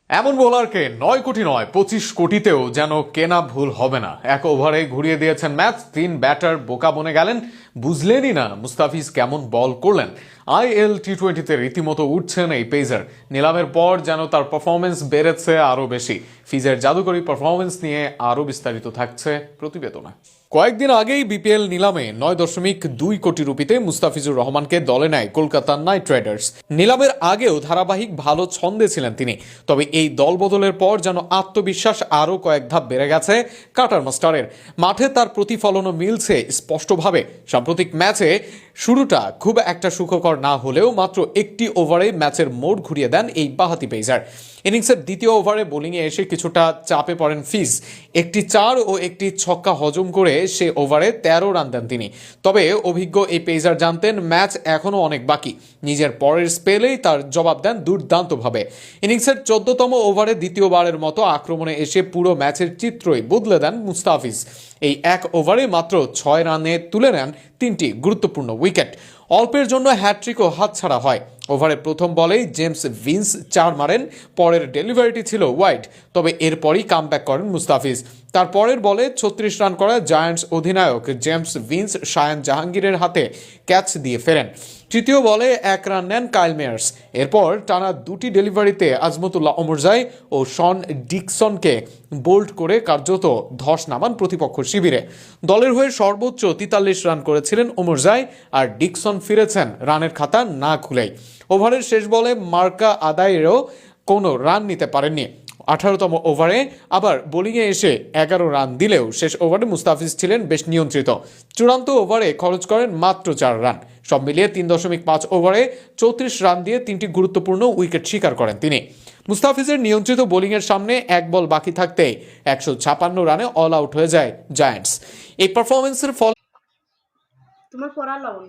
এমন বোলারকে 9 কোটি নয় 25 কোটিতেও যেন কেনা ভুল হবে না। এক ওভারে ঘুরিয়ে দিয়েছেন ম্যাচ। 3 ব্যাটার বোকা বনে গেলেন, বুঝলেনই না মুস্তাফিজ কেমন বল করলেন। IL T20-তে রীতিমতো উঠছেন এই পেসার। নিলামের পর যেন তার পারফরমেন্স বেড়েছে আরো বেশি। ফিজের জাদুকরী পারফরমেন্স নিয়ে আরো বিস্তারিত থাকছে প্রতিবেদনে। কয়েকদিন আগেই বিপিএল নিলামে 9.2 কোটি রুপিতে মুস্তাফিজুর রহমানকে দলে নেয় কলকাতা নাইট রাইডার্স। নিলামের আগেও ধারাবাহিক ভালো ছন্দে ছিলেন তিনি, তবে এই দল বদলের পর যেন আত্মবিশ্বাস আরও কয়েক ধাপ বেড়ে গেছে কাটার মাস্টারের। মাঠে তার প্রতিফলনও মিলছে স্পষ্টভাবে। সাম্প্রতিক ম্যাচে শুরুটা খুব একটা সুখকর না হলেও মাত্র একটি ওভারে ম্যাচের মোড় ঘুরিয়ে দেন এই বাঁহাতি পেসার। ইনিংসের দ্বিতীয় ওভারে বোলিংয়ে এসে কিছুটা চাপে পড়েন ফিজ। একটি 4 ও একটি ছক্কা হজম করে সে ওভারে 13 রান দেন তিনি। তবে অভিজ্ঞ এই পেসার জানতেন ম্যাচ এখনও অনেক বাকি। নিজের পরের স্পেলেই তার জবাব দেন দুর্দান্তভাবে। ইনিংসের 14তম ওভারে দ্বিতীয়বারের মতো আক্রমণে এসে পুরো ম্যাচের চিত্রই বদলে দেন মুস্তাফিজ। এই এক ওভারে মাত্র 6 রানে তুলে নেন 3টি গুরুত্বপূর্ণ উইকেট। অল্পের জন্য হ্যাট্রিকও হাতছাড়া হয়। ওভারের প্রথম বলেই জেমস ভিন্স 4 মারেন, পরের ডেলিভারিটি ছিল ওয়াইড, তবে এরপরই কামব্যাক করেন মুস্তাফিজ। তার পরের বলে 36 রান করা জায়ান্টস অধিনায়ক জেমস ভিন্স শায়ান জাহাঙ্গীরের হাতে ক্যাচ দিয়ে ফেরেন। তৃতীয় বলে 1 রান নেন কাইল মেয়ার্স। এরপর টানা 2টি ডেলিভারিতে আজমতুল্লাহ ওমরজাই ও শন ডিকসনকে বোল্ড করে কার্যত ধস নামান প্রতিপক্ষ শিবিরে। দলের হয়ে সর্বোচ্চ 43 রান করেছিলেন ওমরজাই, আর ডিকসন ফিরেছেন রানের খাতা না খুলেই। ওভারের শেষ বলে মার্কা আদায়েরও কোনো রান নিতে পারেননি। 18তম ওভারে আবার বোলিংয়ে এসে 11 রান দিলেও শেষ ওভারে মুস্তাফিজ ছিলেন বেশ নিয়ন্ত্রিত। চূড়ান্ত ওভারে খরচ করেন মাত্র 4 রান। সব মিলিয়ে 3.5 ওভারে 34 রান দিয়ে 3টি গুরুত্বপূর্ণ উইকেট শিকার করেন তিনি। মুস্তাফিজের নিয়ন্ত্রিত বোলিংয়ের সামনে 1 বল বাকি থাকতেই 156 রানে অল আউট হয়ে যায় জায়ান্টস। এই পারফরমেন্সের ফল তোমার পড়ার লবণ